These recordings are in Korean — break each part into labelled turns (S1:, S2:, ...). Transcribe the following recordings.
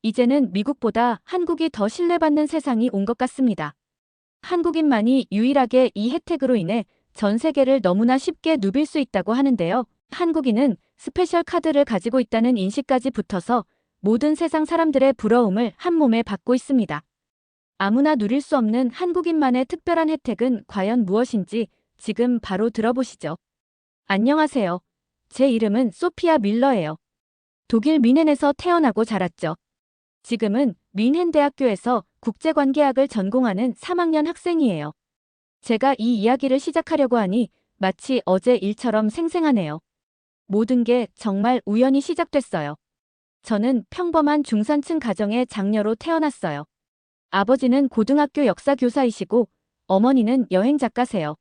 S1: 이제는 미국보다 한국이 더 신뢰받는 세상이 온 것 같습니다. 한국인만이 유일하게 이 혜택으로 인해 전 세계를 너무나 쉽게 누빌 수 있다고 하는데요. 한국인은 스페셜 카드를 가지고 있다는 인식까지 붙어서 모든 세상 사람들의 부러움을 한 몸에 받고 있습니다. 아무나 누릴 수 없는 한국인만의 특별한 혜택은 과연 무엇인지 지금 바로 들어보시죠. 안녕하세요. 제 이름은 소피아 밀러예요. 독일 뮌헨에서 태어나고 자랐죠. 지금은 뮌헨 대학교에서 국제관계학을 전공하는 3학년 학생이에요. 제가 이 이야기를 시작하려고 하니 마치 어제 일처럼 생생하네요. 모든 게 정말 우연히 시작됐어요. 저는 평범한 중산층 가정의 장녀로 태어났어요. 아버지는 고등학교 역사 교사이시고 어머니는 여행 작가세요.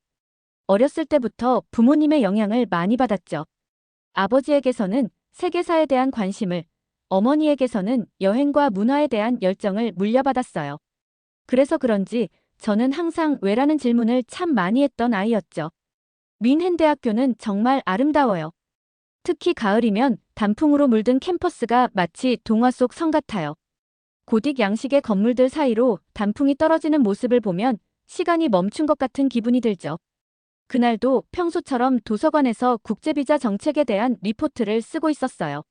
S1: 어렸을 때부터 부모님의 영향을 많이 받았죠. 아버지에게서는 세계사에 대한 관심을, 어머니에게서는 여행과 문화에 대한 열정을 물려받았어요. 그래서 그런지 저는 항상 왜라는 질문을 참 많이 했던 아이였죠. 뮌헨 대학교는 정말 아름다워요. 특히 가을이면 단풍으로 물든 캠퍼스가 마치 동화 속 성 같아요. 고딕 양식의 건물들 사이로 단풍이 떨어지는 모습을 보면 시간이 멈춘 것 같은 기분이 들죠. 그날도 평소처럼 도서관에서 국제비자 정책에 대한 리포트를 쓰고 있었어요.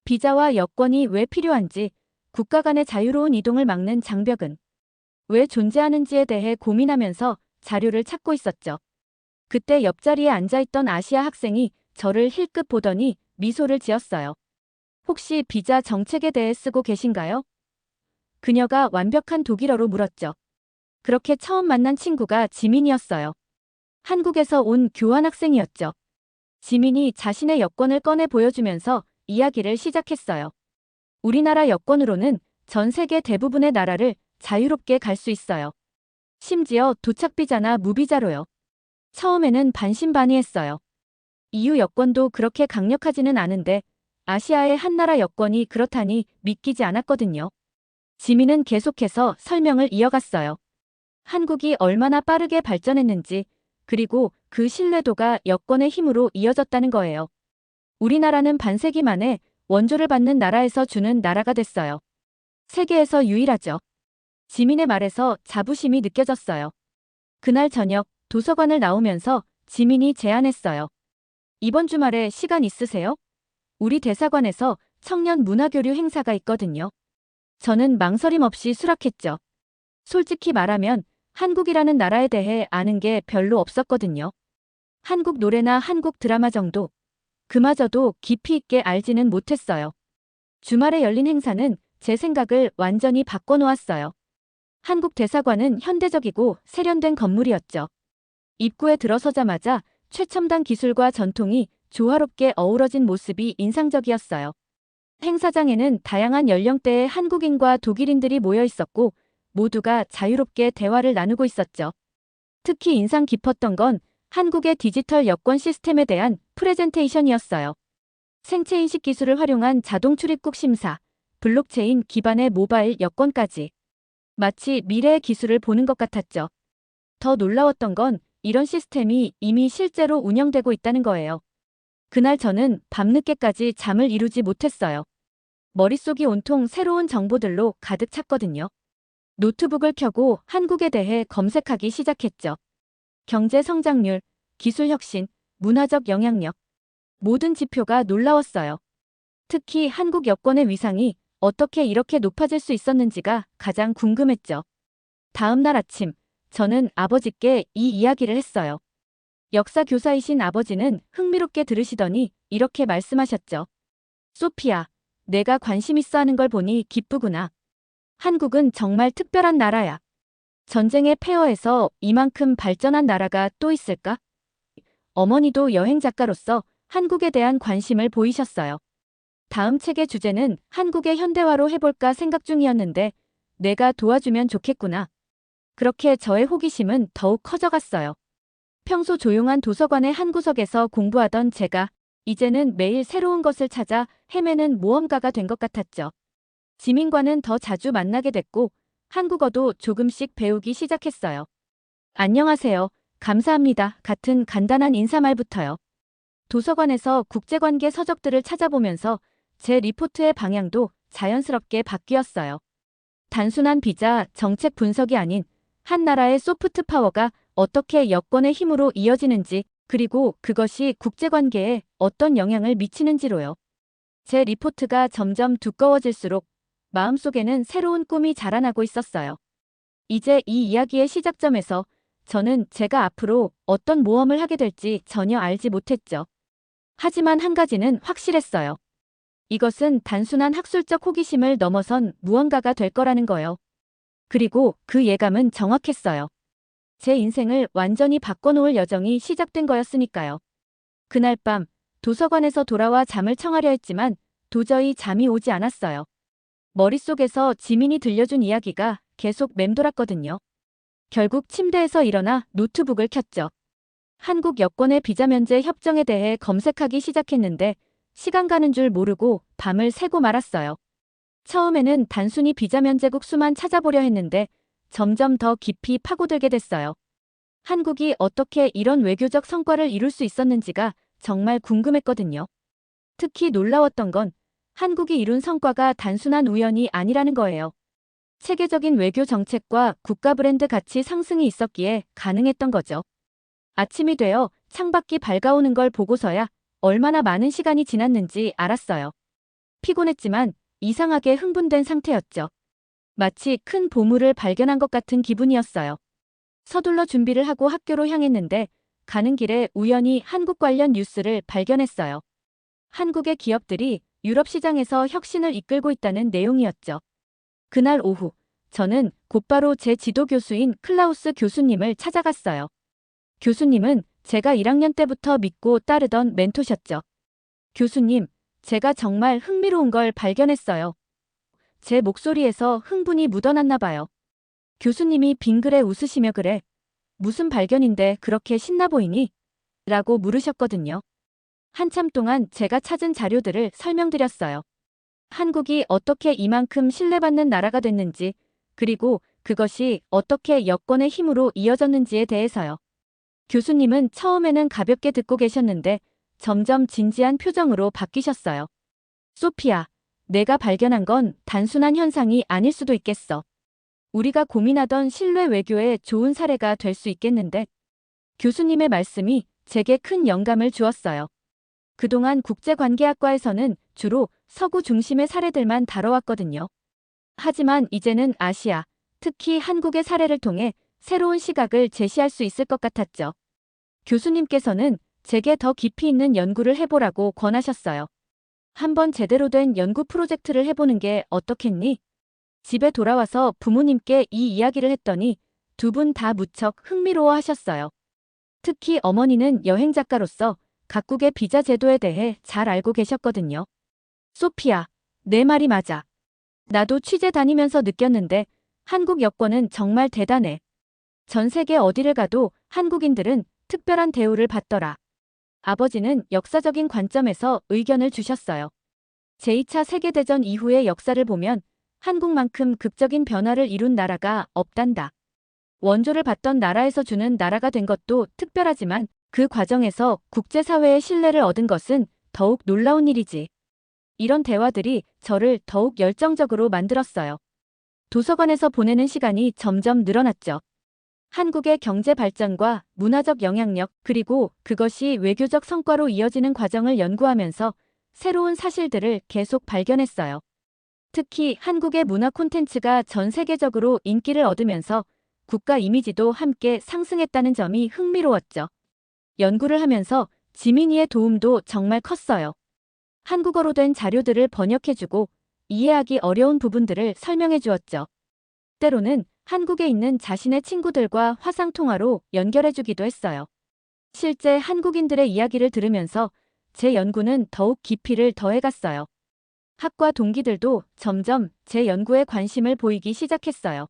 S1: 비자와 여권이 왜 필요한지, 국가 간의 자유로운 이동을 막는 장벽은 왜 존재하는지에 대해 고민하면서 자료를 찾고 있었죠. 그때 옆자리에 앉아있던 아시아 학생이 저를 힐끗 보더니 미소를 지었어요. 혹시 비자 정책에 대해 쓰고 계신가요? 그녀가 완벽한 독일어로 물었죠. 그렇게 처음 만난 친구가 지민이었어요. 한국에서 온 교환학생이었죠. 지민이 자신의 여권을 꺼내 보여주면서 이야기를 시작했어요. 우리나라 여권으로는 전 세계 대부분의 나라를 자유롭게 갈 수 있어요. 심지어 도착비자나 무비자로요. 처음에는 반신반의했어요. EU 여권도 그렇게 강력하지는 않은데 아시아의 한 나라 여권이 그렇다니 믿기지 않았거든요. 지민은 계속해서 설명을 이어갔어요. 한국이 얼마나 빠르게 발전했는지, 그리고 그 신뢰도가 여권의 힘으로 이어졌다는 거예요. 우리나라는 반세기 만에 원조를 받는 나라에서 주는 나라가 됐어요. 세계에서 유일하죠. 지민의 말에서 자부심이 느껴졌어요. 그날 저녁 도서관을 나오면서 지민이 제안했어요. 이번 주말에 시간 있으세요? 우리 대사관에서 청년 문화교류 행사가 있거든요. 저는 망설임 없이 수락했죠. 솔직히 말하면 한국이라는 나라에 대해 아는 게 별로 없었거든요. 한국 노래나 한국 드라마 정도. 그마저도 깊이 있게 알지는 못했어요. 주말에 열린 행사는 제 생각을 완전히 바꿔놓았어요. 한국 대사관은 현대적이고 세련된 건물이었죠. 입구에 들어서자마자 최첨단 기술과 전통이 조화롭게 어우러진 모습이 인상적이었어요. 행사장에는 다양한 연령대의 한국인과 독일인들이 모여 있었고 모두가 자유롭게 대화를 나누고 있었죠. 특히 인상 깊었던 건 한국의 디지털 여권 시스템에 대한 프레젠테이션이었어요. 생체인식 기술을 활용한 자동 출입국 심사, 블록체인 기반의 모바일 여권까지. 마치 미래의 기술을 보는 것 같았죠. 더 놀라웠던 건 이런 시스템이 이미 실제로 운영되고 있다는 거예요. 그날 저는 밤늦게까지 잠을 이루지 못했어요. 머릿속이 온통 새로운 정보들로 가득 찼거든요. 노트북을 켜고 한국에 대해 검색하기 시작했죠. 경제 성장률, 기술 혁신, 문화적 영향력. 모든 지표가 놀라웠어요. 특히 한국 여권의 위상이 어떻게 이렇게 높아질 수 있었는지가 가장 궁금했죠. 다음 날 아침, 저는 아버지께 이 이야기를 했어요. 역사 교사이신 아버지는 흥미롭게 들으시더니 이렇게 말씀하셨죠. 소피아, 내가 관심 있어 하는 걸 보니 기쁘구나. 한국은 정말 특별한 나라야. 전쟁의 폐허에서 이만큼 발전한 나라가 또 있을까? 어머니도 여행 작가로서 한국에 대한 관심을 보이셨어요. 다음 책의 주제는 한국의 현대화로 해볼까 생각 중이었는데 내가 도와주면 좋겠구나. 그렇게 저의 호기심은 더욱 커져갔어요. 평소 조용한 도서관의 한 구석에서 공부하던 제가 이제는 매일 새로운 것을 찾아 헤매는 모험가가 된 것 같았죠. 지민과는 더 자주 만나게 됐고 한국어도 조금씩 배우기 시작했어요. 안녕하세요. 감사합니다. 같은 간단한 인사말부터요. 도서관에서 국제관계 서적들을 찾아보면서 제 리포트의 방향도 자연스럽게 바뀌었어요. 단순한 비자 정책 분석이 아닌 한 나라의 소프트 파워가 어떻게 여권의 힘으로 이어지는지, 그리고 그것이 국제관계에 어떤 영향을 미치는지로요. 제 리포트가 점점 두꺼워질수록 마음속에는 새로운 꿈이 자라나고 있었어요. 이제 이 이야기의 시작점에서 저는 제가 앞으로 어떤 모험을 하게 될지 전혀 알지 못했죠. 하지만 한 가지는 확실했어요. 이것은 단순한 학술적 호기심을 넘어선 무언가가 될 거라는 거요. 그리고 그 예감은 정확했어요. 제 인생을 완전히 바꿔놓을 여정이 시작된 거였으니까요. 그날 밤 도서관에서 돌아와 잠을 청하려 했지만 도저히 잠이 오지 않았어요. 머릿속에서 지민이 들려준 이야기가 계속 맴돌았거든요. 결국 침대에서 일어나 노트북을 켰죠. 한국 여권의 비자 면제 협정에 대해 검색하기 시작했는데 시간 가는 줄 모르고 밤을 새고 말았어요. 처음에는 단순히 비자 면제국 수만 찾아보려 했는데 점점 더 깊이 파고들게 됐어요. 한국이 어떻게 이런 외교적 성과를 이룰 수 있었는지가 정말 궁금했거든요. 특히 놀라웠던 건 한국이 이룬 성과가 단순한 우연이 아니라는 거예요. 체계적인 외교 정책과 국가 브랜드 가치 상승이 있었기에 가능했던 거죠. 아침이 되어 창밖이 밝아오는 걸 보고서야 얼마나 많은 시간이 지났는지 알았어요. 피곤했지만 이상하게 흥분된 상태였죠. 마치 큰 보물을 발견한 것 같은 기분이었어요. 서둘러 준비를 하고 학교로 향했는데 가는 길에 우연히 한국 관련 뉴스를 발견했어요. 한국의 기업들이 유럽 시장에서 혁신을 이끌고 있다는 내용이었죠. 그날 오후, 저는 곧바로 제 지도 교수인 클라우스 교수님을 찾아갔어요. 교수님은 제가 1학년 때부터 믿고 따르던 멘토셨죠. 교수님, 제가 정말 흥미로운 걸 발견했어요. 제 목소리에서 흥분이 묻어났나 봐요. 교수님이 빙그레 웃으시며 그래. 무슨 발견인데 그렇게 신나 보이니? 라고 물으셨거든요. 한참 동안 제가 찾은 자료들을 설명드렸어요. 한국이 어떻게 이만큼 신뢰받는 나라가 됐는지, 그리고 그것이 어떻게 여권의 힘으로 이어졌는지에 대해서요. 교수님은 처음에는 가볍게 듣고 계셨는데 점점 진지한 표정으로 바뀌셨어요. 소피아, 내가 발견한 건 단순한 현상이 아닐 수도 있겠어. 우리가 고민하던 신뢰 외교의 좋은 사례가 될 수 있겠는데? 교수님의 말씀이 제게 큰 영감을 주었어요. 그동안 국제관계학과에서는 주로 서구 중심의 사례들만 다뤄왔거든요. 하지만 이제는 아시아, 특히 한국의 사례를 통해 새로운 시각을 제시할 수 있을 것 같았죠. 교수님께서는 제게 더 깊이 있는 연구를 해보라고 권하셨어요. 한번 제대로 된 연구 프로젝트를 해보는 게 어떻겠니? 집에 돌아와서 부모님께 이 이야기를 했더니 두 분 다 무척 흥미로워 하셨어요. 특히 어머니는 여행 작가로서 각국의 비자 제도에 대해 잘 알고 계셨거든요. 소피아, 내 말이 맞아. 나도 취재 다니면서 느꼈는데 한국 여권은 정말 대단해. 전 세계 어디를 가도 한국인들은 특별한 대우를 받더라. 아버지는 역사적인 관점에서 의견을 주셨어요. 제2차 세계대전 이후의 역사를 보면 한국만큼 극적인 변화를 이룬 나라가 없단다. 원조를 받던 나라에서 주는 나라가 된 것도 특별하지만 그 과정에서 국제사회의 신뢰를 얻은 것은 더욱 놀라운 일이지. 이런 대화들이 저를 더욱 열정적으로 만들었어요. 도서관에서 보내는 시간이 점점 늘어났죠. 한국의 경제 발전과 문화적 영향력, 그리고 그것이 외교적 성과로 이어지는 과정을 연구하면서 새로운 사실들을 계속 발견했어요. 특히 한국의 문화 콘텐츠가 전 세계적으로 인기를 얻으면서 국가 이미지도 함께 상승했다는 점이 흥미로웠죠. 연구를 하면서 지민이의 도움도 정말 컸어요. 한국어로 된 자료들을 번역해주고 이해하기 어려운 부분들을 설명해 주었죠. 때로는 한국에 있는 자신의 친구들과 화상통화로 연결해주기도 했어요. 실제 한국인들의 이야기를 들으면서 제 연구는 더욱 깊이를 더해갔어요. 학과 동기들도 점점 제 연구에 관심을 보이기 시작했어요.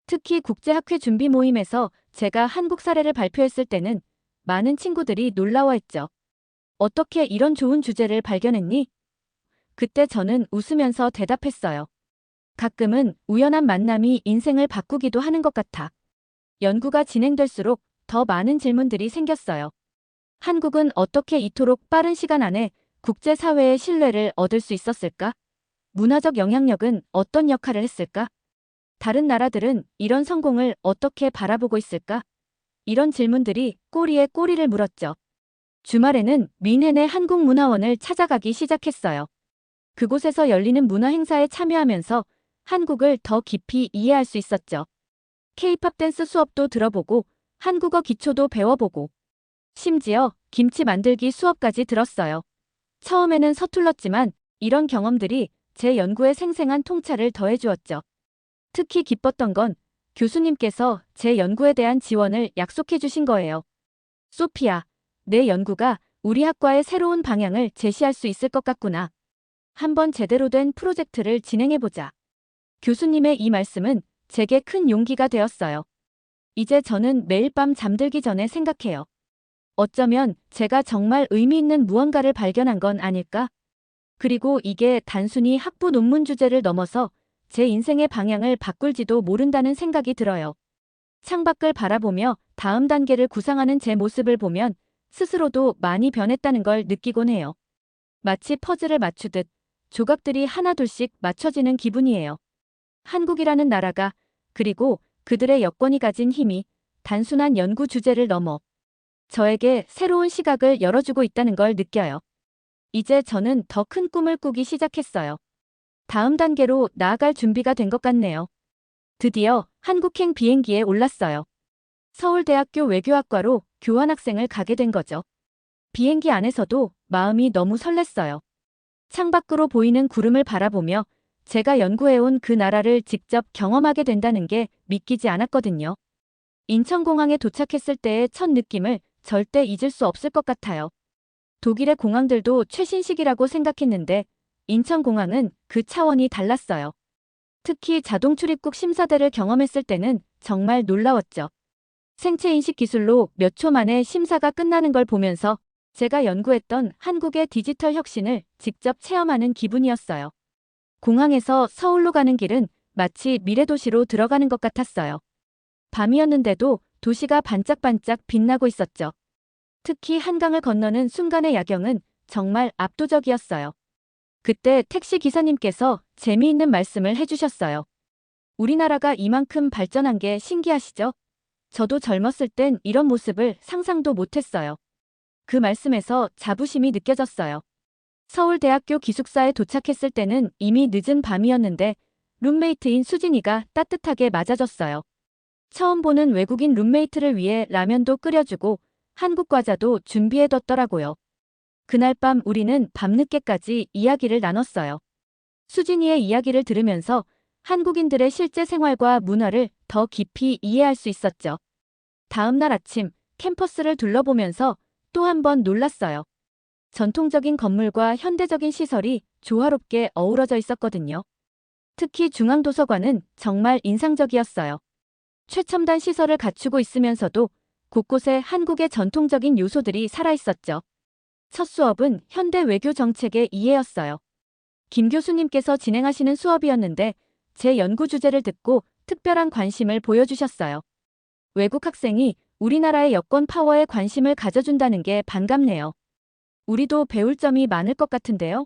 S1: 특히 국제학회 준비 모임에서 제가 한국 사례를 발표했을 때는 많은 친구들이 놀라워했죠. 어떻게 이런 좋은 주제를 발견했니? 그때 저는 웃으면서 대답했어요. 가끔은 우연한 만남이 인생을 바꾸기도 하는 것 같아. 연구가 진행될수록 더 많은 질문들이 생겼어요. 한국은 어떻게 이토록 빠른 시간 안에 국제사회의 신뢰를 얻을 수 있었을까? 문화적 영향력은 어떤 역할을 했을까? 다른 나라들은 이런 성공을 어떻게 바라보고 있을까? 이런 질문들이 꼬리에 꼬리를 물었죠. 주말에는 뮌헨의 한국문화원을 찾아가기 시작했어요. 그곳에서 열리는 문화 행사에 참여하면서 한국을 더 깊이 이해할 수 있었죠. K-팝 댄스 수업도 들어보고 한국어 기초도 배워보고 심지어 김치 만들기 수업까지 들었어요. 처음에는 서툴렀지만 이런 경험들이 제 연구에 생생한 통찰을 더해주었죠. 특히 기뻤던 건 교수님께서 제 연구에 대한 지원을 약속해 주신 거예요. 소피야, 내 연구가 우리 학과의 새로운 방향을 제시할 수 있을 것 같구나. 한번 제대로 된 프로젝트를 진행해보자. 교수님의 이 말씀은 제게 큰 용기가 되었어요. 이제 저는 매일 밤 잠들기 전에 생각해요. 어쩌면 제가 정말 의미 있는 무언가를 발견한 건 아닐까? 그리고 이게 단순히 학부 논문 주제를 넘어서 제 인생의 방향을 바꿀지도 모른다는 생각이 들어요. 창밖을 바라보며 다음 단계를 구상하는 제 모습을 보면 스스로도 많이 변했다는 걸 느끼곤 해요. 마치 퍼즐을 맞추듯 조각들이 하나둘씩 맞춰지는 기분이에요. 한국이라는 나라가, 그리고 그들의 여건이 가진 힘이 단순한 연구 주제를 넘어 저에게 새로운 시각을 열어주고 있다는 걸 느껴요. 이제 저는 더 큰 꿈을 꾸기 시작했어요. 다음 단계로 나아갈 준비가 된 것 같네요. 드디어 한국행 비행기에 올랐어요. 서울대학교 외교학과로 교환학생을 가게 된 거죠. 비행기 안에서도 마음이 너무 설렜어요. 창밖으로 보이는 구름을 바라보며 제가 연구해온 그 나라를 직접 경험하게 된다는 게 믿기지 않았거든요. 인천공항에 도착했을 때의 첫 느낌을 절대 잊을 수 없을 것 같아요. 독일의 공항들도 최신식이라고 생각했는데 인천공항은 그 차원이 달랐어요. 특히 자동 출입국 심사대를 경험했을 때는 정말 놀라웠죠. 생체인식 기술로 몇 초 만에 심사가 끝나는 걸 보면서 제가 연구했던 한국의 디지털 혁신을 직접 체험하는 기분이었어요. 공항에서 서울로 가는 길은 마치 미래도시로 들어가는 것 같았어요. 밤이었는데도 도시가 반짝반짝 빛나고 있었죠. 특히 한강을 건너는 순간의 야경은 정말 압도적이었어요. 그때 택시 기사님께서 재미있는 말씀을 해주셨어요. 우리나라가 이만큼 발전한 게 신기하시죠? 저도 젊었을 땐 이런 모습을 상상도 못했어요. 그 말씀에서 자부심이 느껴졌어요. 서울대학교 기숙사에 도착했을 때는 이미 늦은 밤이었는데 룸메이트인 수진이가 따뜻하게 맞아줬어요. 처음 보는 외국인 룸메이트를 위해 라면도 끓여주고 한국 과자도 준비해뒀더라고요. 그날 밤 우리는 밤늦게까지 이야기를 나눴어요. 수진이의 이야기를 들으면서 한국인들의 실제 생활과 문화를 더 깊이 이해할 수 있었죠. 다음 날 아침 캠퍼스를 둘러보면서 또 한 번 놀랐어요. 전통적인 건물과 현대적인 시설이 조화롭게 어우러져 있었거든요. 특히 중앙도서관은 정말 인상적이었어요. 최첨단 시설을 갖추고 있으면서도 곳곳에 한국의 전통적인 요소들이 살아있었죠. 첫 수업은 현대 외교 정책의 이해였어요. 김 교수님께서 진행하시는 수업이었는데 제 연구 주제를 듣고 특별한 관심을 보여주셨어요. 외국 학생이 우리나라의 여권 파워에 관심을 가져준다는 게 반갑네요. 우리도 배울 점이 많을 것 같은데요.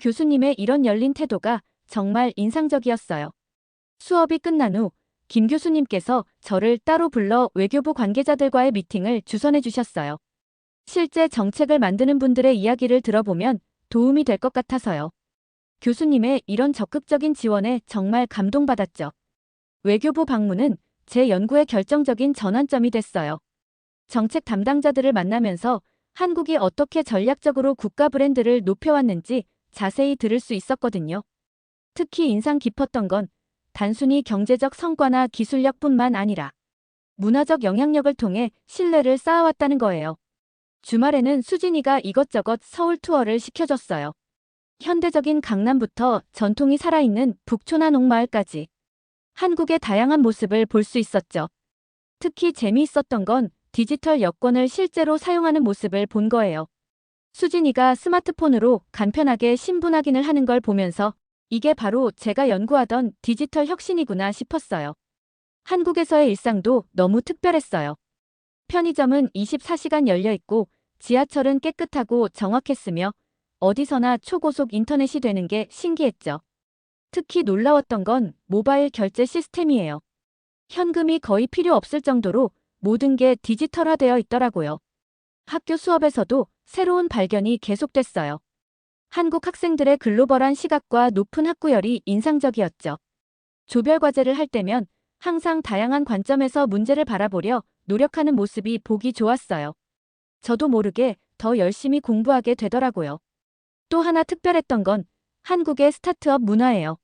S1: 교수님의 이런 열린 태도가 정말 인상적이었어요. 수업이 끝난 후 김 교수님께서 저를 따로 불러 외교부 관계자들과의 미팅을 주선해 주셨어요. 실제 정책을 만드는 분들의 이야기를 들어보면 도움이 될 것 같아서요. 교수님의 이런 적극적인 지원에 정말 감동받았죠. 외교부 방문은 제 연구의 결정적인 전환점이 됐어요. 정책 담당자들을 만나면서 한국이 어떻게 전략적으로 국가 브랜드를 높여왔는지 자세히 들을 수 있었거든요. 특히 인상 깊었던 건 단순히 경제적 성과나 기술력뿐만 아니라 문화적 영향력을 통해 신뢰를 쌓아왔다는 거예요. 주말에는 수진이가 이것저것 서울 투어를 시켜줬어요. 현대적인 강남부터 전통이 살아있는 북촌 한옥마을까지 한국의 다양한 모습을 볼 수 있었죠. 특히 재미있었던 건 디지털 여권을 실제로 사용하는 모습을 본 거예요. 수진이가 스마트폰으로 간편하게 신분 확인을 하는 걸 보면서 이게 바로 제가 연구하던 디지털 혁신이구나 싶었어요. 한국에서의 일상도 너무 특별했어요. 편의점은 24시간 열려 있고 지하철은 깨끗하고 정확했으며 어디서나 초고속 인터넷이 되는 게 신기했죠. 특히 놀라웠던 건 모바일 결제 시스템이에요. 현금이 거의 필요 없을 정도로 모든 게 디지털화되어 있더라고요. 학교 수업에서도 새로운 발견이 계속됐어요. 한국 학생들의 글로벌한 시각과 높은 학구열이 인상적이었죠. 조별 과제를 할 때면 항상 다양한 관점에서 문제를 바라보려 노력하는 모습이 보기 좋았어요. 저도 모르게 더 열심히 공부하게 되더라고요. 또 하나 특별했던 건 한국의 스타트업 문화예요.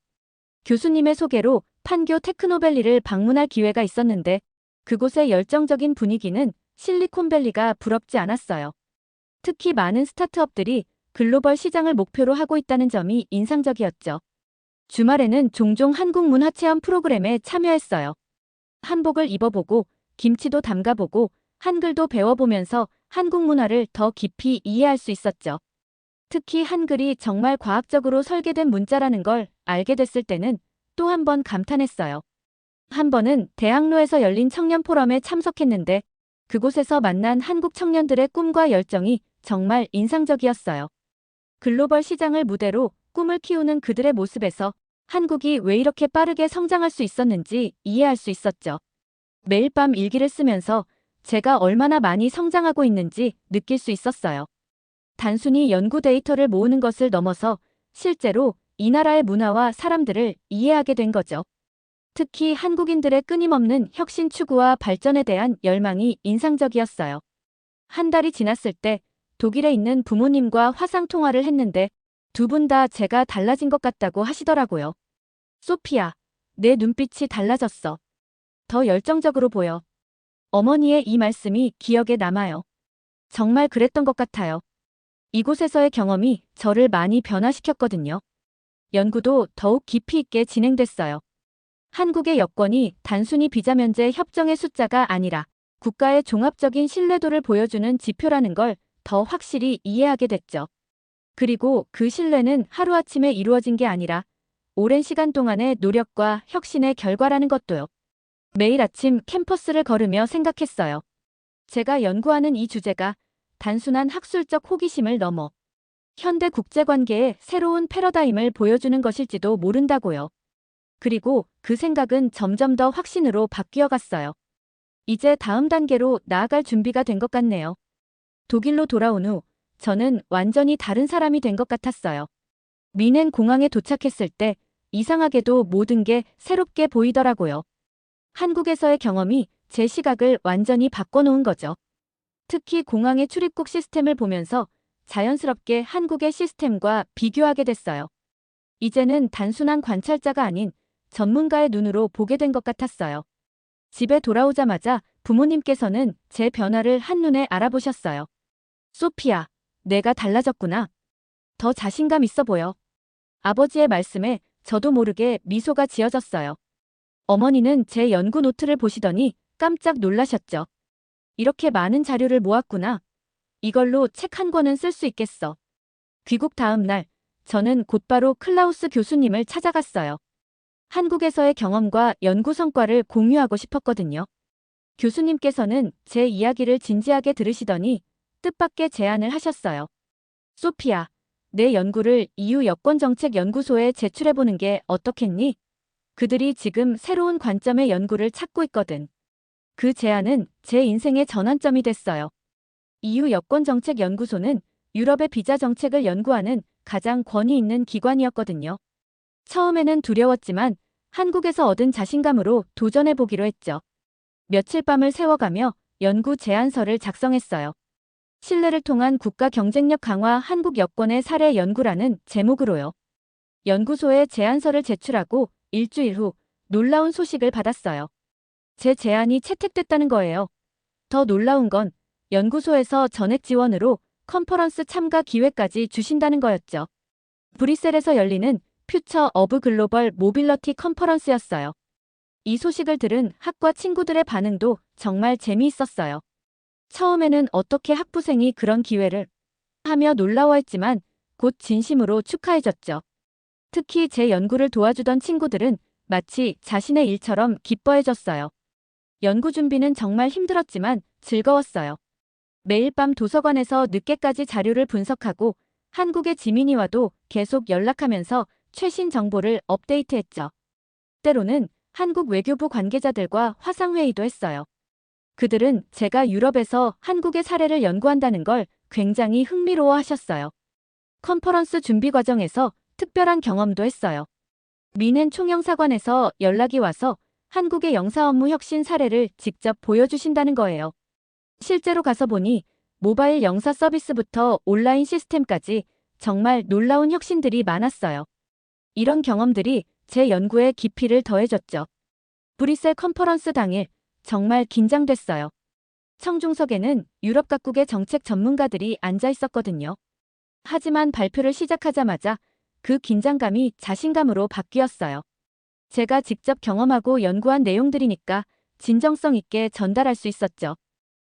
S1: 교수님의 소개로 판교 테크노밸리를 방문할 기회가 있었는데 그곳의 열정적인 분위기는 실리콘밸리가 부럽지 않았어요. 특히 많은 스타트업들이 글로벌 시장을 목표로 하고 있다는 점이 인상적이었죠. 주말에는 종종 한국 문화 체험 프로그램에 참여했어요. 한복을 입어보고 김치도 담가보고 한글도 배워보면서 한국 문화를 더 깊이 이해할 수 있었죠. 특히 한글이 정말 과학적으로 설계된 문자라는 걸 알게 됐을 때는 또 한 번 감탄했어요. 한 번은 대학로에서 열린 청년 포럼에 참석했는데 그곳에서 만난 한국 청년들의 꿈과 열정이 정말 인상적이었어요. 글로벌 시장을 무대로 꿈을 키우는 그들의 모습에서 한국이 왜 이렇게 빠르게 성장할 수 있었는지 이해할 수 있었죠. 매일 밤 일기를 쓰면서 제가 얼마나 많이 성장하고 있는지 느낄 수 있었어요. 단순히 연구 데이터를 모으는 것을 넘어서 실제로 이 나라의 문화와 사람들을 이해하게 된 거죠. 특히 한국인들의 끊임없는 혁신 추구와 발전에 대한 열망이 인상적이었어요. 한 달이 지났을 때 독일에 있는 부모님과 화상 통화를 했는데 두 분 다 제가 달라진 것 같다고 하시더라고요. 소피야, 내 눈빛이 달라졌어. 더 열정적으로 보여. 어머니의 이 말씀이 기억에 남아요. 정말 그랬던 것 같아요. 이곳에서의 경험이 저를 많이 변화시켰거든요. 연구도 더욱 깊이 있게 진행됐어요. 한국의 여건이 단순히 비자 면제 협정의 숫자가 아니라 국가의 종합적인 신뢰도를 보여주는 지표라는 걸 더 확실히 이해하게 됐죠. 그리고 그 신뢰는 하루아침에 이루어진 게 아니라 오랜 시간 동안의 노력과 혁신의 결과라는 것도요. 매일 아침 캠퍼스를 걸으며 생각했어요. 제가 연구하는 이 주제가 단순한 학술적 호기심을 넘어 현대 국제관계의 새로운 패러다임을 보여주는 것일지도 모른다고요. 그리고 그 생각은 점점 더 확신으로 바뀌어 갔어요. 이제 다음 단계로 나아갈 준비가 된 것 같네요. 독일로 돌아온 후 저는 완전히 다른 사람이 된 것 같았어요. 미넨 공항에 도착했을 때 이상하게도 모든 게 새롭게 보이더라고요. 한국에서의 경험이 제 시각을 완전히 바꿔놓은 거죠. 특히 공항의 출입국 시스템을 보면서 자연스럽게 한국의 시스템과 비교하게 됐어요. 이제는 단순한 관찰자가 아닌 전문가의 눈으로 보게 된 것 같았어요. 집에 돌아오자마자 부모님께서는 제 변화를 한눈에 알아보셨어요. 소피야, 내가 달라졌구나. 더 자신감 있어 보여. 아버지의 말씀에 저도 모르게 미소가 지어졌어요. 어머니는 제 연구 노트를 보시더니 깜짝 놀라셨죠. 이렇게 많은 자료를 모았구나. 이걸로 책 한 권은 쓸 수 있겠어. 귀국 다음 날, 저는 곧바로 클라우스 교수님을 찾아갔어요. 한국에서의 경험과 연구 성과를 공유하고 싶었거든요. 교수님께서는 제 이야기를 진지하게 들으시더니 뜻밖의 제안을 하셨어요. 소피야, 내 연구를 EU 여권정책연구소에 제출해보는 게 어떻겠니? 그들이 지금 새로운 관점의 연구를 찾고 있거든. 그 제안은 제 인생의 전환점이 됐어요. EU 여권정책연구소는 유럽의 비자 정책을 연구하는 가장 권위 있는 기관이었거든요. 처음에는 두려웠지만 한국에서 얻은 자신감으로 도전해보기로 했죠. 며칠 밤을 새워가며 연구 제안서를 작성했어요. 신뢰를 통한 국가 경쟁력 강화 한국 여권의 사례 연구라는 제목으로요. 연구소에 제안서를 제출하고 일주일 후 놀라운 소식을 받았어요. 제 제안이 채택됐다는 거예요. 더 놀라운 건 연구소에서 전액 지원으로 컨퍼런스 참가 기회까지 주신다는 거였죠. 브뤼셀에서 열리는 퓨처 어브 글로벌 모빌러티 컨퍼런스였어요. 이 소식을 들은 학과 친구들의 반응도 정말 재미있었어요. 처음에는 어떻게 학부생이 그런 기회를 하며 놀라워했지만 곧 진심으로 축하해줬죠. 특히 제 연구를 도와주던 친구들은 마치 자신의 일처럼 기뻐해줬어요. 연구 준비는 정말 힘들었지만 즐거웠어요. 매일 밤 도서관에서 늦게까지 자료를 분석하고 한국의 지민이와도 계속 연락하면서 최신 정보를 업데이트했죠. 때로는 한국 외교부 관계자들과 화상회의도 했어요. 그들은 제가 유럽에서 한국의 사례를 연구한다는 걸 굉장히 흥미로워하셨어요. 컨퍼런스 준비 과정에서 특별한 경험도 했어요. 미넨 총영사관에서 연락이 와서 한국의 영사 업무 혁신 사례를 직접 보여주신다는 거예요. 실제로 가서 보니 모바일 영사 서비스부터 온라인 시스템까지 정말 놀라운 혁신들이 많았어요. 이런 경험들이 제 연구에 깊이를 더해줬죠. 브뤼셀 컨퍼런스 당일 정말 긴장됐어요. 청중석에는 유럽 각국의 정책 전문가들이 앉아 있었거든요. 하지만 발표를 시작하자마자 그 긴장감이 자신감으로 바뀌었어요. 제가 직접 경험하고 연구한 내용들이니까 진정성 있게 전달할 수 있었죠.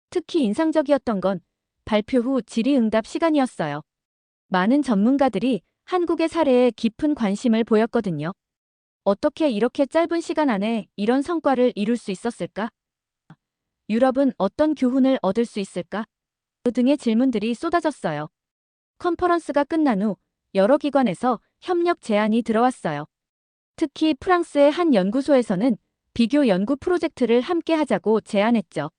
S1: 특히 인상적이었던 건 발표 후 질의응답 시간이었어요. 많은 전문가들이 한국의 사례에 깊은 관심을 보였거든요. 어떻게 이렇게 짧은 시간 안에 이런 성과를 이룰 수 있었을까? 유럽은 어떤 교훈을 얻을 수 있을까? 등의 질문들이 쏟아졌어요. 컨퍼런스가 끝난 후 여러 기관에서 협력 제안이 들어왔어요. 특히 프랑스의 한 연구소에서는 비교 연구 프로젝트를 함께 하자고 제안했죠.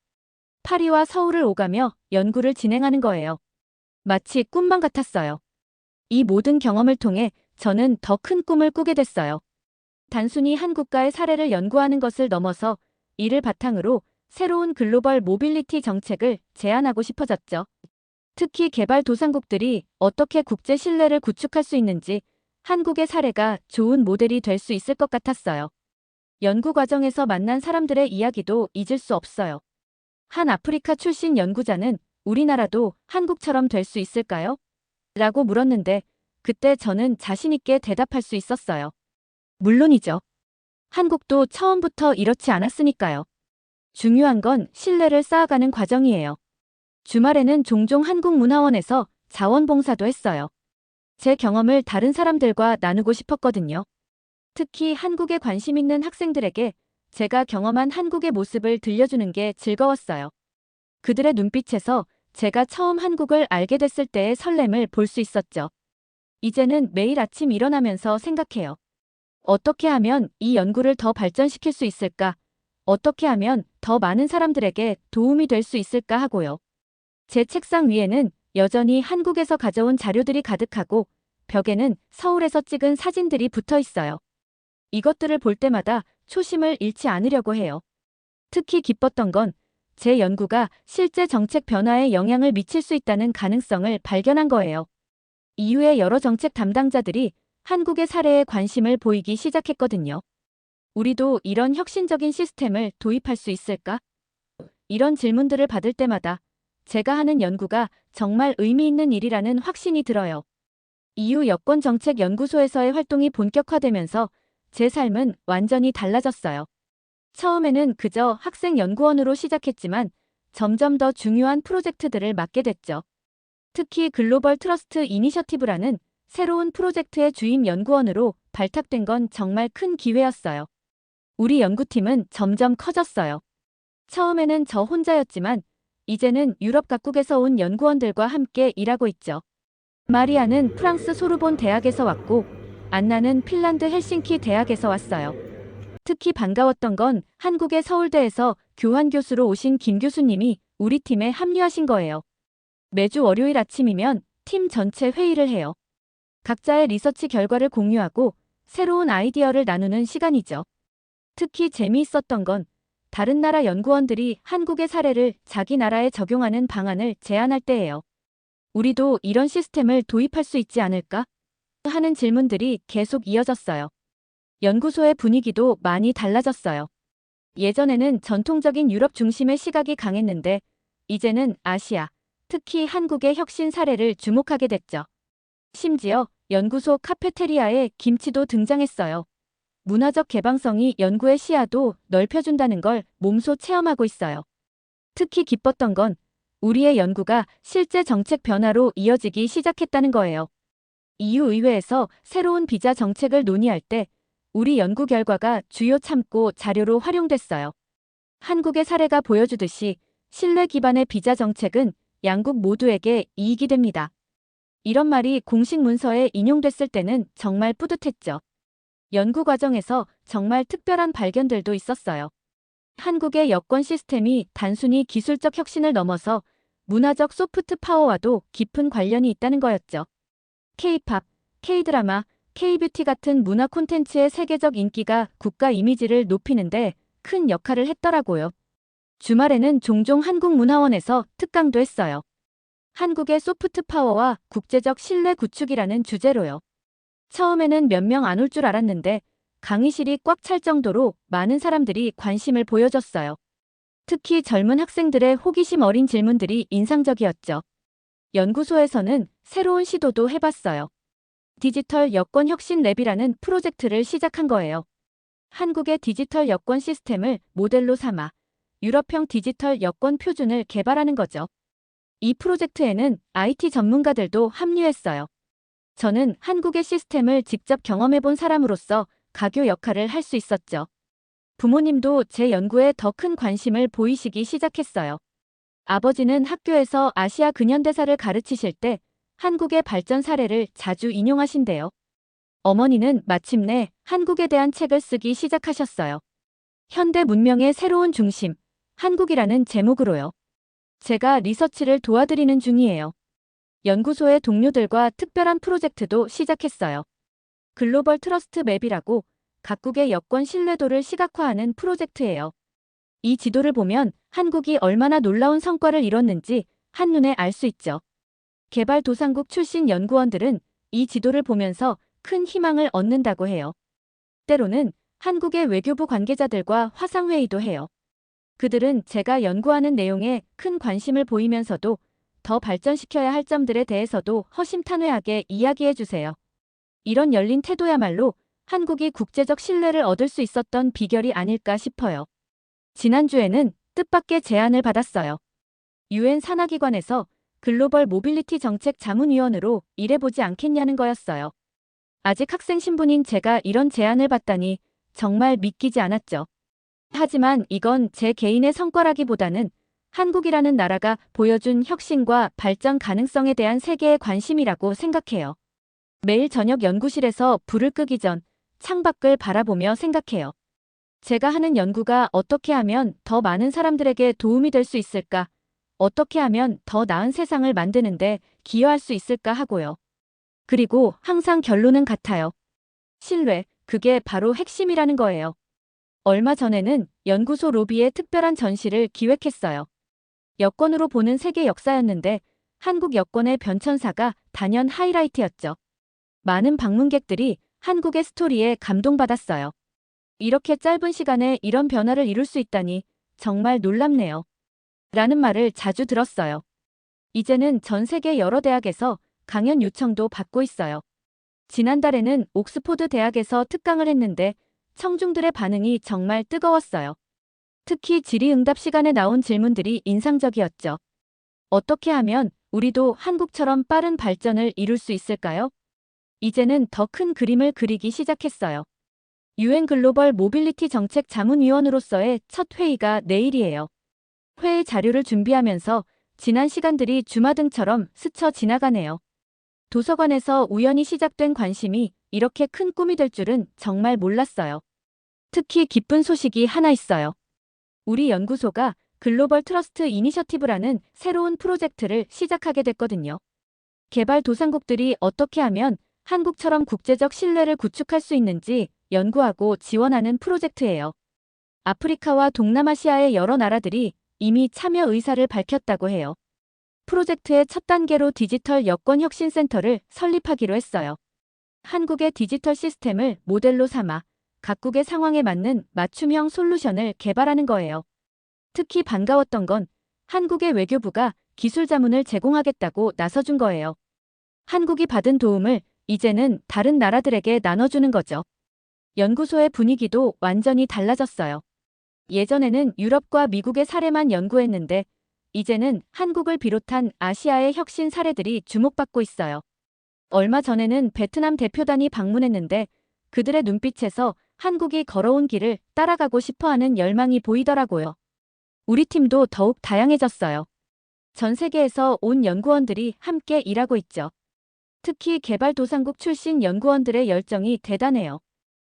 S1: 파리와 서울을 오가며 연구를 진행하는 거예요. 마치 꿈만 같았어요. 이 모든 경험을 통해 저는 더 큰 꿈을 꾸게 됐어요. 단순히 한 국가의 사례를 연구하는 것을 넘어서 이를 바탕으로 새로운 글로벌 모빌리티 정책을 제안하고 싶어졌죠. 특히 개발도상국들이 어떻게 국제 신뢰를 구축할 수 있는지 한국의 사례가 좋은 모델이 될 수 있을 것 같았어요. 연구 과정에서 만난 사람들의 이야기도 잊을 수 없어요. 한 아프리카 출신 연구자는 우리나라도 한국처럼 될 수 있을까요? 라고 물었는데 그때 저는 자신 있게 대답할 수 있었어요. 물론이죠. 한국도 처음부터 이렇지 않았으니까요. 중요한 건 신뢰를 쌓아가는 과정이에요. 주말에는 종종 한국문화원에서 자원봉사도 했어요. 제 경험을 다른 사람들과 나누고 싶었거든요. 특히 한국에 관심 있는 학생들에게 제가 경험한 한국의 모습을 들려주는 게 즐거웠어요. 그들의 눈빛에서 제가 처음 한국을 알게 됐을 때의 설렘을 볼 수 있었죠. 이제는 매일 아침 일어나면서 생각해요. 어떻게 하면 이 연구를 더 발전시킬 수 있을까? 어떻게 하면 더 많은 사람들에게 도움이 될 수 있을까 하고요. 제 책상 위에는 여전히 한국에서 가져온 자료들이 가득하고 벽에는 서울에서 찍은 사진들이 붙어 있어요. 이것들을 볼 때마다 초심을 잃지 않으려고 해요. 특히 기뻤던 건 제 연구가 실제 정책 변화에 영향을 미칠 수 있다는 가능성을 발견한 거예요. 이후에 여러 정책 담당자들이 한국의 사례에 관심을 보이기 시작했거든요. 우리도 이런 혁신적인 시스템을 도입할 수 있을까? 이런 질문들을 받을 때마다 제가 하는 연구가 정말 의미 있는 일이라는 확신이 들어요. 이후 여권정책연구소에서의 활동이 본격화되면서 제 삶은 완전히 달라졌어요. 처음에는 그저 학생 연구원으로 시작했지만 점점 더 중요한 프로젝트들을 맡게 됐죠. 특히 글로벌 트러스트 이니셔티브라는 새로운 프로젝트의 주임 연구원으로 발탁된 건 정말 큰 기회였어요. 우리 연구팀은 점점 커졌어요. 처음에는 저 혼자였지만 이제는 유럽 각국에서 온 연구원들과 함께 일하고 있죠. 마리아는 프랑스 소르본 대학에서 왔고 안나는 핀란드 헬싱키 대학에서 왔어요. 특히 반가웠던 건 한국의 서울대에서 교환 교수로 오신 김 교수님이 우리 팀에 합류하신 거예요. 매주 월요일 아침이면 팀 전체 회의를 해요. 각자의 리서치 결과를 공유하고 새로운 아이디어를 나누는 시간이죠. 특히 재미있었던 건 다른 나라 연구원들이 한국의 사례를 자기 나라에 적용하는 방안을 제안할 때예요. 우리도 이런 시스템을 도입할 수 있지 않을까? 하는 질문들이 계속 이어졌어요. 연구소의 분위기도 많이 달라졌어요. 예전에는 전통적인 유럽 중심의 시각이 강했는데 이제는 아시아, 특히 한국의 혁신 사례를 주목하게 됐죠. 심지어 연구소 카페테리아에 김치도 등장했어요. 문화적 개방성이 연구의 시야도 넓혀준다는 걸 몸소 체험하고 있어요. 특히 기뻤던 건 우리의 연구가 실제 정책 변화로 이어지기 시작했다는 거예요. EU 의회에서 새로운 비자 정책을 논의할 때 우리 연구 결과가 주요 참고 자료로 활용됐어요. 한국의 사례가 보여주듯이 신뢰 기반의 비자 정책은 양국 모두에게 이익이 됩니다. 이런 말이 공식 문서에 인용됐을 때는 정말 뿌듯했죠. 연구 과정에서 정말 특별한 발견들도 있었어요. 한국의 여권 시스템이 단순히 기술적 혁신을 넘어서 문화적 소프트 파워와도 깊은 관련이 있다는 거였죠. K-팝, K-드라마, K-뷰티 같은 문화 콘텐츠의 세계적 인기가 국가 이미지를 높이는데 큰 역할을 했더라고요. 주말에는 종종 한국문화원에서 특강도 했어요. 한국의 소프트 파워와 국제적 신뢰 구축이라는 주제로요. 처음에는 몇 명 안 올 줄 알았는데 강의실이 꽉 찰 정도로 많은 사람들이 관심을 보여줬어요. 특히 젊은 학생들의 호기심 어린 질문들이 인상적이었죠. 연구소에서는 새로운 시도도 해봤어요. 디지털 여권 혁신 랩이라는 프로젝트를 시작한 거예요. 한국의 디지털 여권 시스템을 모델로 삼아 유럽형 디지털 여권 표준을 개발하는 거죠. 이 프로젝트에는 IT 전문가들도 합류했어요. 저는 한국의 시스템을 직접 경험해본 사람으로서 가교 역할을 할 수 있었죠. 부모님도 제 연구에 더 큰 관심을 보이시기 시작했어요. 아버지는 학교에서 아시아 근현대사를 가르치실 때 한국의 발전 사례를 자주 인용하신대요. 어머니는 마침내 한국에 대한 책을 쓰기 시작하셨어요. 현대 문명의 새로운 중심, 한국이라는 제목으로요. 제가 리서치를 도와드리는 중이에요. 연구소의 동료들과 특별한 프로젝트도 시작했어요. 글로벌 트러스트 맵이라고 각국의 여권 신뢰도를 시각화하는 프로젝트예요. 이 지도를 보면 한국이 얼마나 놀라운 성과를 이뤘는지 한눈에 알 수 있죠. 개발도상국 출신 연구원들은 이 지도를 보면서 큰 희망을 얻는다고 해요. 때로는 한국의 외교부 관계자들과 화상회의도 해요. 그들은 제가 연구하는 내용에 큰 관심을 보이면서도 더 발전시켜야 할 점들에 대해서도 허심탄회하게 이야기해 주세요. 이런 열린 태도야말로 한국이 국제적 신뢰를 얻을 수 있었던 비결이 아닐까 싶어요. 지난주에는 뜻밖의 제안을 받았어요. 유엔 산하기관에서 글로벌 모빌리티 정책 자문위원으로 일해보지 않겠냐는 거였어요. 아직 학생 신분인 제가 이런 제안을 받다니 정말 믿기지 않았죠. 하지만 이건 제 개인의 성과라기보다는 한국이라는 나라가 보여준 혁신과 발전 가능성에 대한 세계의 관심이라고 생각해요. 매일 저녁 연구실에서 불을 끄기 전 창밖을 바라보며 생각해요. 제가 하는 연구가 어떻게 하면 더 많은 사람들에게 도움이 될 수 있을까? 어떻게 하면 더 나은 세상을 만드는데 기여할 수 있을까 하고요. 그리고 항상 결론은 같아요. 신뢰, 그게 바로 핵심이라는 거예요. 얼마 전에는 연구소 로비에 특별한 전시를 기획했어요. 여권으로 보는 세계 역사였는데 한국 여권의 변천사가 단연 하이라이트였죠. 많은 방문객들이 한국의 스토리에 감동받았어요. 이렇게 짧은 시간에 이런 변화를 이룰 수 있다니 정말 놀랍네요. 라는 말을 자주 들었어요. 이제는 전 세계 여러 대학에서 강연 요청도 받고 있어요. 지난달에는 옥스포드 대학에서 특강을 했는데 청중들의 반응이 정말 뜨거웠어요. 특히 질의응답 시간에 나온 질문들이 인상적이었죠. 어떻게 하면 우리도 한국처럼 빠른 발전을 이룰 수 있을까요? 이제는 더 큰 그림을 그리기 시작했어요. 유엔 글로벌 모빌리티 정책 자문위원으로서의 첫 회의가 내일이에요. 회의 자료를 준비하면서 지난 시간들이 주마등처럼 스쳐 지나가네요. 도서관에서 우연히 시작된 관심이 이렇게 큰 꿈이 될 줄은 정말 몰랐어요. 특히 기쁜 소식이 하나 있어요. 우리 연구소가 글로벌 트러스트 이니셔티브라는 새로운 프로젝트를 시작하게 됐거든요. 개발도상국들이 어떻게 하면 한국처럼 국제적 신뢰를 구축할 수 있는지 연구하고 지원하는 프로젝트예요. 아프리카와 동남아시아의 여러 나라들이 이미 참여 의사를 밝혔다고 해요. 프로젝트의 첫 단계로 디지털 여권 혁신센터를 설립하기로 했어요. 한국의 디지털 시스템을 모델로 삼아 각국의 상황에 맞는 맞춤형 솔루션을 개발하는 거예요. 특히 반가웠던 건 한국의 외교부가 기술 자문을 제공하겠다고 나서준 거예요. 한국이 받은 도움을 이제는 다른 나라들에게 나눠주는 거죠. 연구소의 분위기도 완전히 달라졌어요. 예전에는 유럽과 미국의 사례만 연구했는데 이제는 한국을 비롯한 아시아의 혁신 사례들이 주목받고 있어요. 얼마 전에는 베트남 대표단이 방문했는데 그들의 눈빛에서 한국이 걸어온 길을 따라가고 싶어하는 열망이 보이더라고요. 우리 팀도 더욱 다양해졌어요. 전 세계에서 온 연구원들이 함께 일하고 있죠. 특히 개발도상국 출신 연구원들의 열정이 대단해요.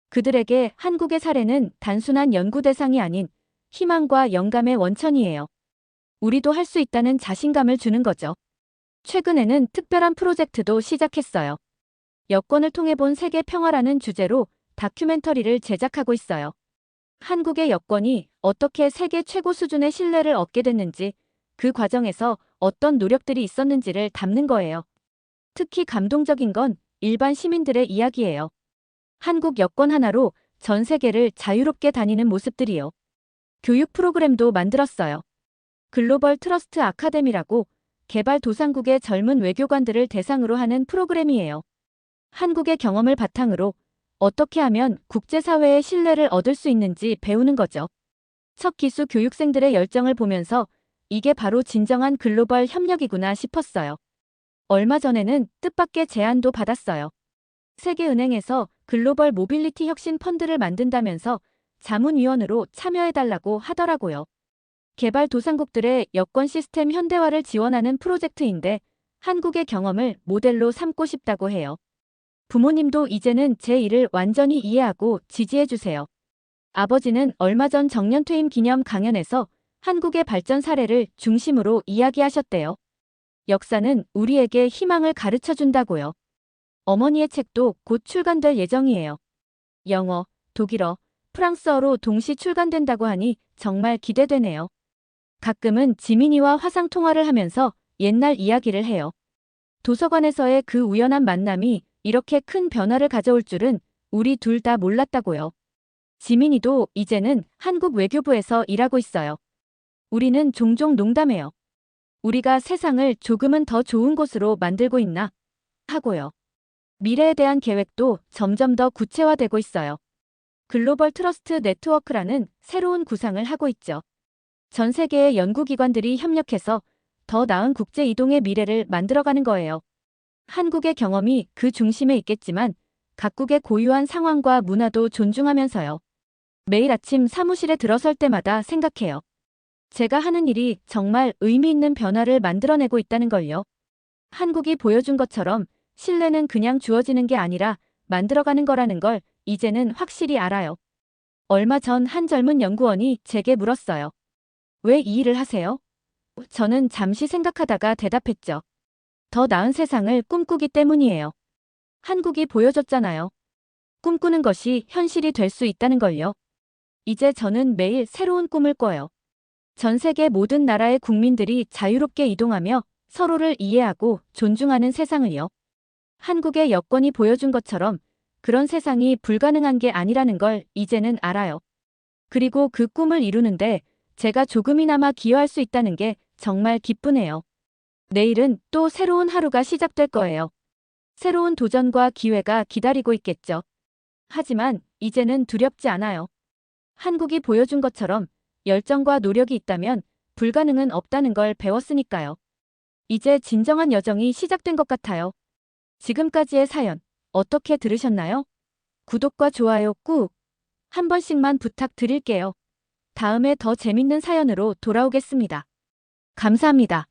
S1: 그들에게 한국의 사례는 단순한 연구 대상이 아닌 희망과 영감의 원천이에요. 우리도 할 수 있다는 자신감을 주는 거죠. 최근에는 특별한 프로젝트도 시작했어요. 여권을 통해 본 세계 평화라는 주제로 다큐멘터리를 제작하고 있어요. 한국의 여권이 어떻게 세계 최고 수준의 신뢰를 얻게 됐는지, 그 과정에서 어떤 노력들이 있었는지를 담는 거예요. 특히 감동적인 건 일반 시민들의 이야기예요. 한국 여권 하나로 전 세계를 자유롭게 다니는 모습들이요. 교육 프로그램도 만들었어요. 글로벌 트러스트 아카데미라고 개발도상국의 젊은 외교관들을 대상으로 하는 프로그램이에요. 한국의 경험을 바탕으로 어떻게 하면 국제사회의 신뢰를 얻을 수 있는지 배우는 거죠. 첫 기수 교육생들의 열정을 보면서 이게 바로 진정한 글로벌 협력이구나 싶었어요. 얼마 전에는 뜻밖의 제안도 받았어요. 세계은행에서 글로벌 모빌리티 혁신 펀드를 만든다면서 자문위원으로 참여해달라고 하더라고요. 개발도상국들의 여권 시스템 현대화를 지원하는 프로젝트인데 한국의 경험을 모델로 삼고 싶다고 해요. 부모님도 이제는 제 일을 완전히 이해하고 지지해주세요. 아버지는 얼마 전 정년퇴임 기념 강연에서 한국의 발전 사례를 중심으로 이야기하셨대요. 역사는 우리에게 희망을 가르쳐준다고요. 어머니의 책도 곧 출간될 예정이에요. 영어, 독일어, 프랑스어로 동시 출간된다고 하니 정말 기대되네요. 가끔은 지민이와 화상 통화를 하면서 옛날 이야기를 해요. 도서관에서의 그 우연한 만남이 이렇게 큰 변화를 가져올 줄은 우리 둘 다 몰랐다고요. 지민이도 이제는 한국 외교부에서 일하고 있어요. 우리는 종종 농담해요. 우리가 세상을 조금은 더 좋은 곳으로 만들고 있나? 하고요. 미래에 대한 계획도 점점 더 구체화되고 있어요. 글로벌 트러스트 네트워크라는 새로운 구상을 하고 있죠. 전 세계의 연구기관들이 협력해서 더 나은 국제 이동의 미래를 만들어가는 거예요. 한국의 경험이 그 중심에 있겠지만 각국의 고유한 상황과 문화도 존중하면서요. 매일 아침 사무실에 들어설 때마다 생각해요. 제가 하는 일이 정말 의미 있는 변화를 만들어내고 있다는 걸요. 한국이 보여준 것처럼 신뢰는 그냥 주어지는 게 아니라 만들어가는 거라는 걸 이제는 확실히 알아요. 얼마 전 한 젊은 연구원이 제게 물었어요. 왜 이 일을 하세요? 저는 잠시 생각하다가 대답했죠. 더 나은 세상을 꿈꾸기 때문이에요. 한국이 보여줬잖아요. 꿈꾸는 것이 현실이 될 수 있다는 걸요. 이제 저는 매일 새로운 꿈을 꿔요. 전 세계 모든 나라의 국민들이 자유롭게 이동하며 서로를 이해하고 존중하는 세상을요. 한국의 여권이 보여준 것처럼 그런 세상이 불가능한 게 아니라는 걸 이제는 알아요. 그리고 그 꿈을 이루는데 제가 조금이나마 기여할 수 있다는 게 정말 기쁘네요. 내일은 또 새로운 하루가 시작될 거예요. 새로운 도전과 기회가 기다리고 있겠죠. 하지만 이제는 두렵지 않아요. 한국이 보여준 것처럼 열정과 노력이 있다면 불가능은 없다는 걸 배웠으니까요. 이제 진정한 여정이 시작된 것 같아요. 지금까지의 사연 어떻게 들으셨나요? 구독과 좋아요 꾹 한 번씩만 부탁드릴게요. 다음에 더 재밌는 사연으로 돌아오겠습니다. 감사합니다.